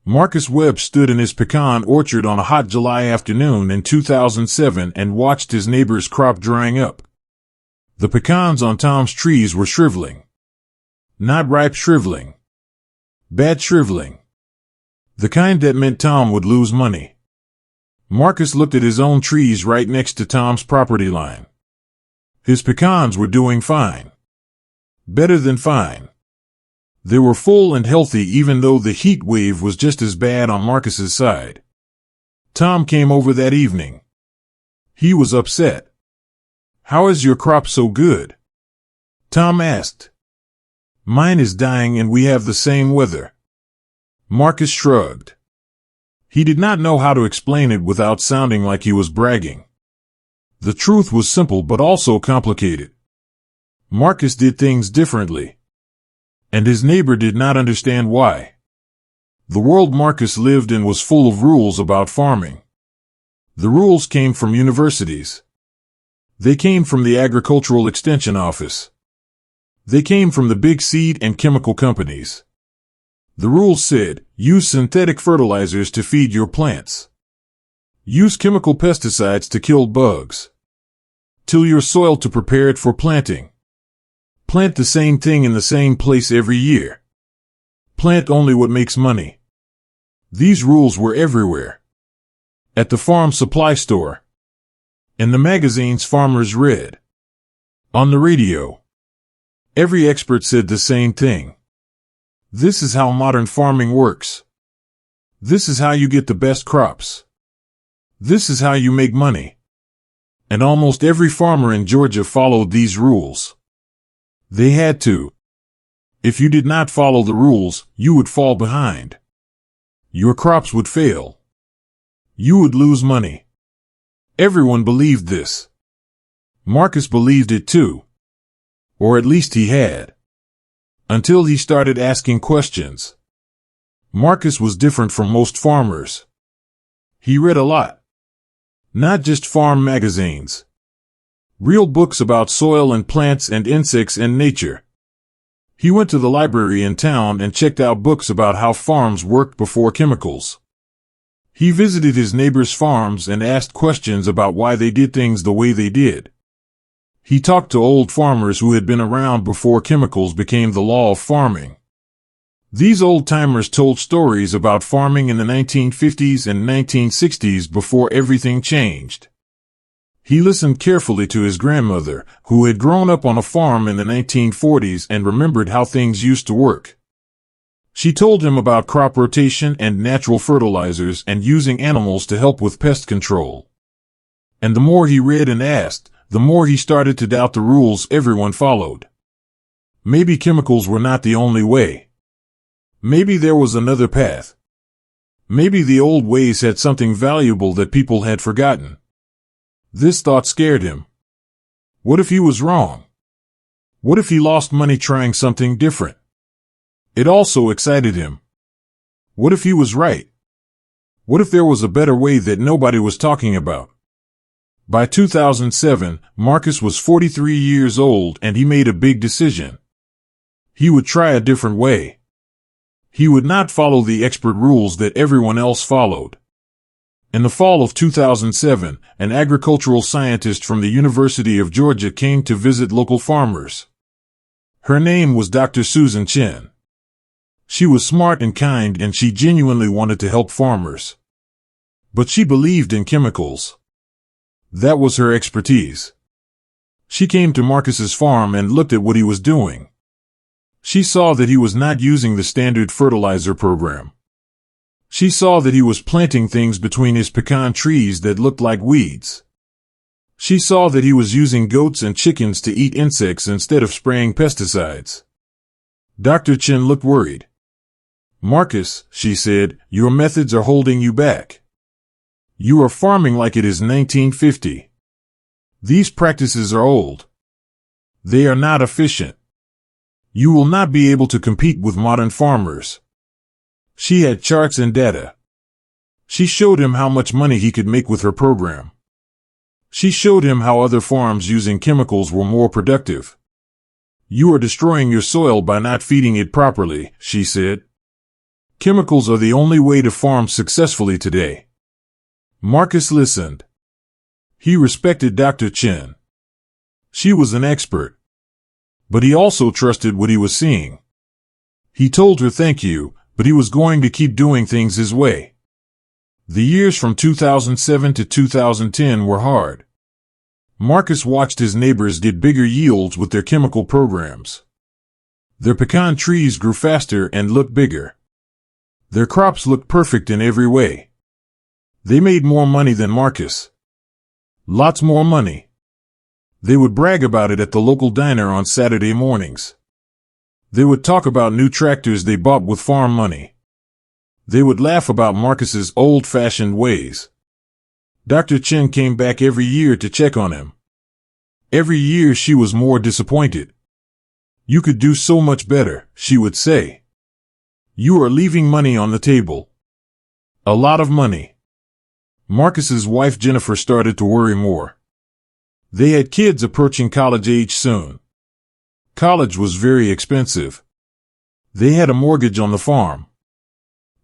Marcus Webb stood in his pecan orchard on a hot July afternoon in 2007 and watched his neighbor's crop drying up. The pecans on Tom's trees were shriveling. Not ripe shriveling. Bad shriveling. The kind that meant Tom would lose money. Marcus looked at his own trees right next to Tom's property line. His pecans were doing fine. Better than fine. They were full and healthy even though the heat wave was just as bad on Marcus's side. Tom came over that evening. He was upset. "How is your crop so good?" Tom asked. "Mine is dying and we have the same weather." Marcus shrugged. He did not know how to explain it without sounding like he was bragging. The truth was simple but also complicated. Marcus did things differently. And his neighbor did not understand why. The world Marcus lived in was full of rules about farming. The rules came from universities. They came from the Agricultural Extension Office. They came from the big seed and chemical companies. The rules said, use synthetic fertilizers to feed your plants. Use chemical pesticides to kill bugs. Till your soil to prepare it for planting. Plant the same thing in the same place every year. Plant only what makes money. These rules were everywhere. At the farm supply store. In the magazines farmers read. On the radio. Every expert said the same thing. This is how modern farming works. This is how you get the best crops. This is how you make money. And almost every farmer in Georgia followed these rules. They had to. If you did not follow the rules, you would fall behind. Your crops would fail. You would lose money. Everyone believed this. Marcus believed it too. Or at least he had. Until he started asking questions. Marcus was different from most farmers. He read a lot. Not just farm magazines. Real books about soil and plants and insects and nature. He went to the library in town and checked out books about how farms worked before chemicals. He visited his neighbors' farms and asked questions about why they did things the way they did. He talked to old farmers who had been around before chemicals became the law of farming. These old-timers told stories about farming in the 1950s and 1960s before everything changed. He listened carefully to his grandmother, who had grown up on a farm in the 1940s and remembered how things used to work. She told him about crop rotation and natural fertilizers and using animals to help with pest control. And the more he read and asked, the more he started to doubt the rules everyone followed. Maybe chemicals were not the only way. Maybe there was another path. Maybe the old ways had something valuable that people had forgotten. This thought scared him. What if he was wrong? What if he lost money trying something different? It also excited him. What if he was right? What if there was a better way that nobody was talking about? By 2007, Marcus was 43 years old and he made a big decision. He would try a different way. He would not follow the expert rules that everyone else followed. In the fall of 2007, an agricultural scientist from the University of Georgia came to visit local farmers. Her name was Dr. Susan Chen. She was smart and kind and she genuinely wanted to help farmers. But she believed in chemicals. That was her expertise. She came to Marcus's farm and looked at what he was doing. She saw that he was not using the standard fertilizer program. She saw that he was planting things between his pecan trees that looked like weeds. She saw that he was using goats and chickens to eat insects instead of spraying pesticides. Dr. Chen looked worried. "Marcus," she said, "your methods are holding you back. You are farming like it is 1950. These practices are old. They are not efficient. You will not be able to compete with modern farmers." She had charts and data. She showed him how much money he could make with her program. She showed him how other farms using chemicals were more productive. "You are destroying your soil by not feeding it properly," she said. Chemicals are the only way to farm successfully today. Marcus listened. He respected Dr. Chen. She was an expert. But he also trusted what he was seeing. He told her thank you, but he was going to keep doing things his way. The years from 2007 to 2010 were hard. Marcus watched his neighbors get bigger yields with their chemical programs. Their pecan trees grew faster and looked bigger. Their crops looked perfect in every way. They made more money than Marcus. Lots more money. They would brag about it at the local diner on Saturday mornings. They would talk about new tractors they bought with farm money. They would laugh about Marcus's old-fashioned ways. Dr. Chen came back every year to check on him. Every year she was more disappointed. You could do so much better, she would say. You are leaving money on the table. A lot of money. Marcus's wife Jennifer started to worry more. They had kids approaching college age soon. College was very expensive. They had a mortgage on the farm.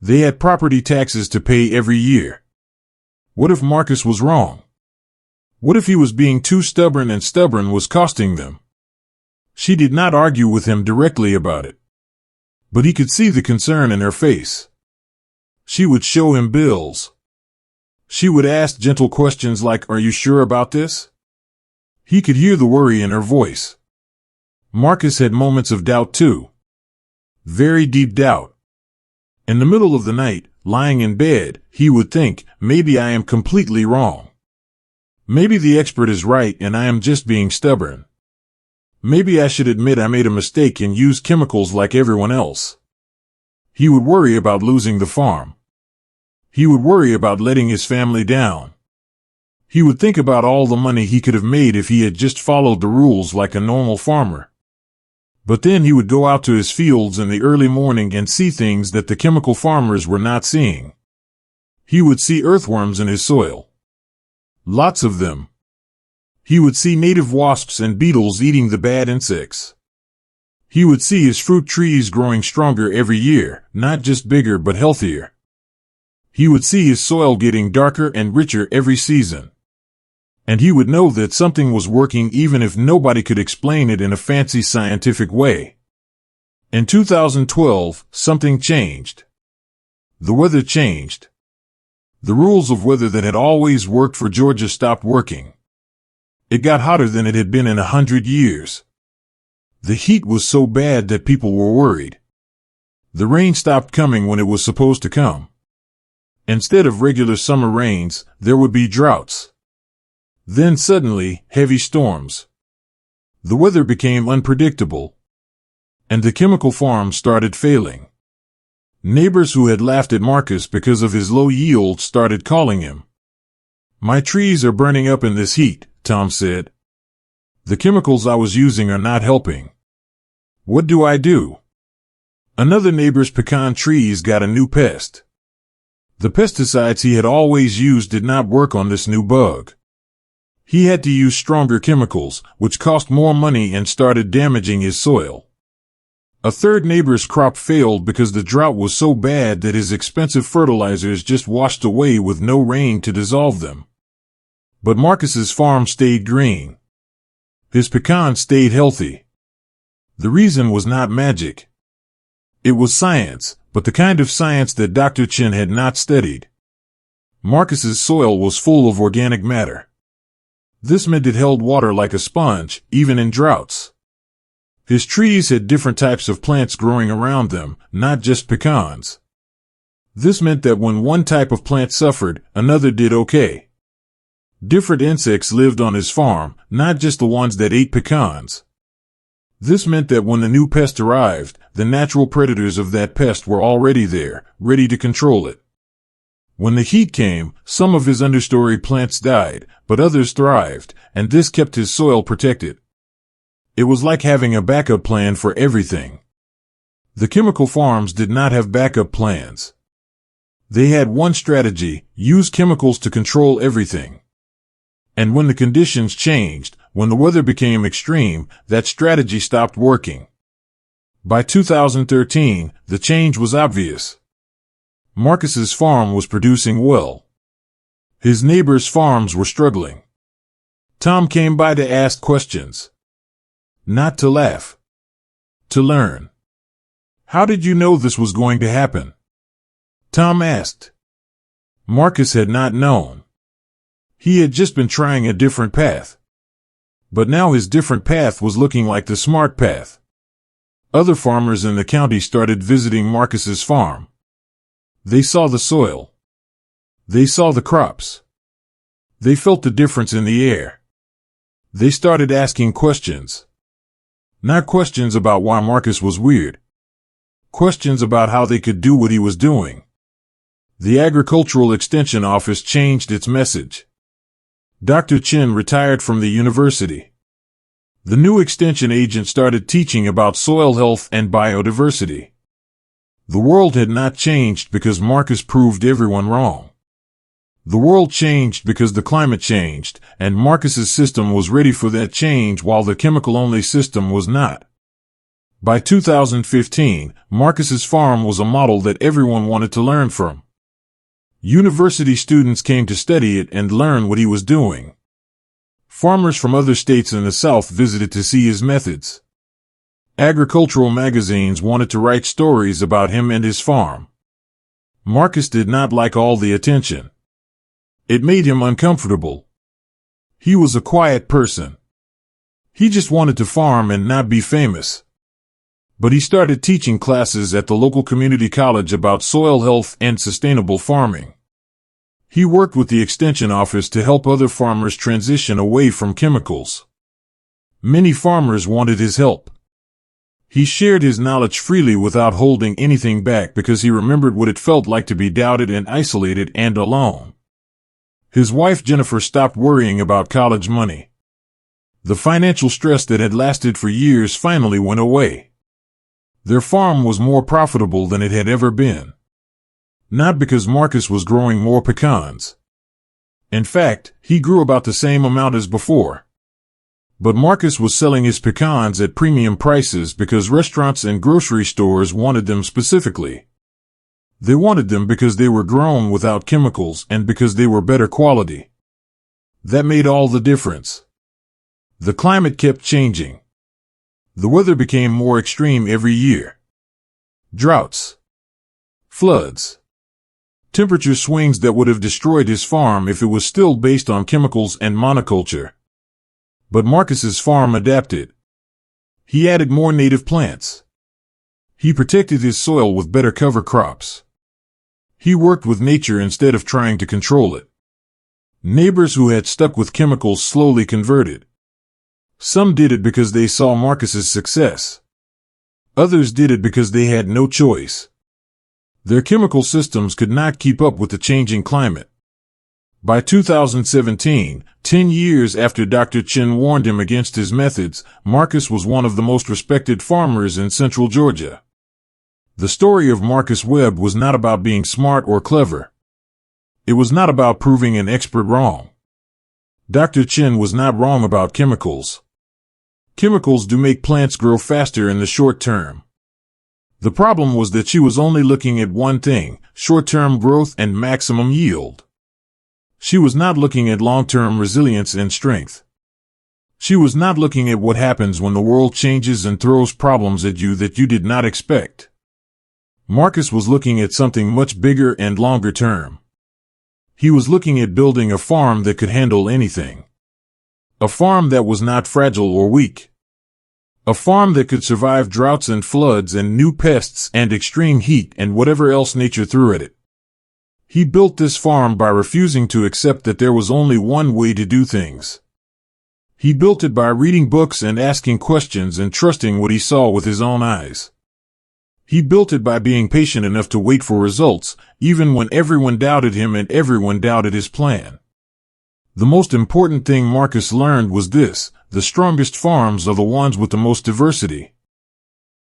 They had property taxes to pay every year. What if Marcus was wrong? What if he was being too stubborn and stubborn was costing them? She did not argue with him directly about it. But he could see the concern in her face. She would show him bills. She would ask gentle questions like, "Are you sure about this?" He could hear the worry in her voice. Marcus had moments of doubt too. Very deep doubt. In the middle of the night, lying in bed, he would think, maybe I am completely wrong. Maybe the expert is right and I am just being stubborn. Maybe I should admit I made a mistake and use chemicals like everyone else. He would worry about losing the farm. He would worry about letting his family down. He would think about all the money he could have made if he had just followed the rules like a normal farmer. But then he would go out to his fields in the early morning and see things that the chemical farmers were not seeing. He would see earthworms in his soil. Lots of them. He would see native wasps and beetles eating the bad insects. He would see his fruit trees growing stronger every year, not just bigger but healthier. He would see his soil getting darker and richer every season. And he would know that something was working even if nobody could explain it in a fancy scientific way. In 2012, something changed. The weather changed. The rules of weather that had always worked for Georgia stopped working. It got hotter than it had been in 100 years. The heat was so bad that people were worried. The rain stopped coming when it was supposed to come. Instead of regular summer rains, there would be droughts. Then suddenly, heavy storms. The weather became unpredictable. And the chemical farms started failing. Neighbors who had laughed at Marcus because of his low yield started calling him. "My trees are burning up in this heat," Tom said. "The chemicals I was using are not helping. What do I do?" Another neighbor's pecan trees got a new pest. The pesticides he had always used did not work on this new bug. He had to use stronger chemicals, which cost more money and started damaging his soil. A third neighbor's crop failed because the drought was so bad that his expensive fertilizers just washed away with no rain to dissolve them. But Marcus's farm stayed green. His pecans stayed healthy. The reason was not magic. It was science, but the kind of science that Dr. Chen had not studied. Marcus's soil was full of organic matter. This meant it held water like a sponge, even in droughts. His trees had different types of plants growing around them, not just pecans. This meant that when one type of plant suffered, another did okay. Different insects lived on his farm, not just the ones that ate pecans. This meant that when the new pest arrived, the natural predators of that pest were already there, ready to control it. When the heat came, some of his understory plants died, but others thrived, and this kept his soil protected. It was like having a backup plan for everything. The chemical farms did not have backup plans. They had one strategy: use chemicals to control everything. And when the conditions changed, when the weather became extreme, that strategy stopped working. By 2013, the change was obvious. Marcus's farm was producing well. His neighbors' farms were struggling. Tom came by to ask questions. Not to laugh. To learn. How did you know this was going to happen? Tom asked. Marcus had not known. He had just been trying a different path. But now his different path was looking like the smart path. Other farmers in the county started visiting Marcus's farm. They saw the soil. They saw the crops. They felt the difference in the air. They started asking questions. Not questions about why Marcus was weird. Questions about how they could do what he was doing. The Agricultural Extension Office changed its message. Dr. Chin retired from the university. The new extension agent started teaching about soil health and biodiversity. The world had not changed because Marcus proved everyone wrong. The world changed because the climate changed, and Marcus's system was ready for that change while the chemical-only system was not. By 2015, Marcus's farm was a model that everyone wanted to learn from. University students came to study it and learn what he was doing. Farmers from other states in the South visited to see his methods. Agricultural magazines wanted to write stories about him and his farm. Marcus did not like all the attention. It made him uncomfortable. He was a quiet person. He just wanted to farm and not be famous. But he started teaching classes at the local community college about soil health and sustainable farming. He worked with the Extension Office to help other farmers transition away from chemicals. Many farmers wanted his help. He shared his knowledge freely without holding anything back because he remembered what it felt like to be doubted and isolated and alone. His wife Jennifer stopped worrying about college money. The financial stress that had lasted for years finally went away. Their farm was more profitable than it had ever been. Not because Marcus was growing more pecans. In fact, he grew about the same amount as before. But Marcus was selling his pecans at premium prices because restaurants and grocery stores wanted them specifically. They wanted them because they were grown without chemicals and because they were better quality. That made all the difference. The climate kept changing. The weather became more extreme every year. Droughts. Floods. Temperature swings that would have destroyed his farm if it was still based on chemicals and monoculture. But Marcus's farm adapted. He added more native plants. He protected his soil with better cover crops. He worked with nature instead of trying to control it. Neighbors who had stuck with chemicals slowly converted. Some did it because they saw Marcus's success. Others did it because they had no choice. Their chemical systems could not keep up with the changing climate. By 2017, 10 years after Dr. Chin warned him against his methods, Marcus was one of the most respected farmers in central Georgia. The story of Marcus Webb was not about being smart or clever. It was not about proving an expert wrong. Dr. Chin was not wrong about chemicals. Chemicals do make plants grow faster in the short term. The problem was that she was only looking at one thing, short-term growth and maximum yield. She was not looking at long-term resilience and strength. She was not looking at what happens when the world changes and throws problems at you that you did not expect. Marcus was looking at something much bigger and longer term. He was looking at building a farm that could handle anything. A farm that was not fragile or weak. A farm that could survive droughts and floods and new pests and extreme heat and whatever else nature threw at it. He built this farm by refusing to accept that there was only one way to do things. He built it by reading books and asking questions and trusting what he saw with his own eyes. He built it by being patient enough to wait for results, even when everyone doubted him and everyone doubted his plan. The most important thing Marcus learned was this: the strongest farms are the ones with the most diversity.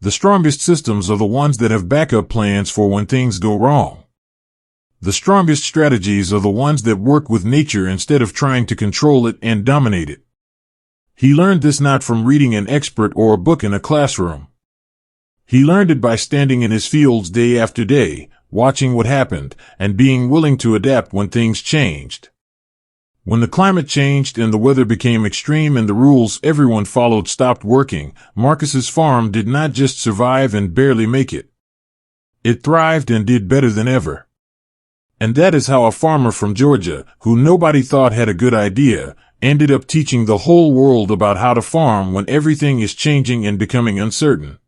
The strongest systems are the ones that have backup plans for when things go wrong. The strongest strategies are the ones that work with nature instead of trying to control it and dominate it. He learned this not from reading an expert or a book in a classroom. He learned it by standing in his fields day after day, watching what happened, and being willing to adapt when things changed. When the climate changed and the weather became extreme and the rules everyone followed stopped working, Marcus's farm did not just survive and barely make it. It thrived and did better than ever. And that is how a farmer from Georgia, who nobody thought had a good idea, ended up teaching the whole world about how to farm when everything is changing and becoming uncertain.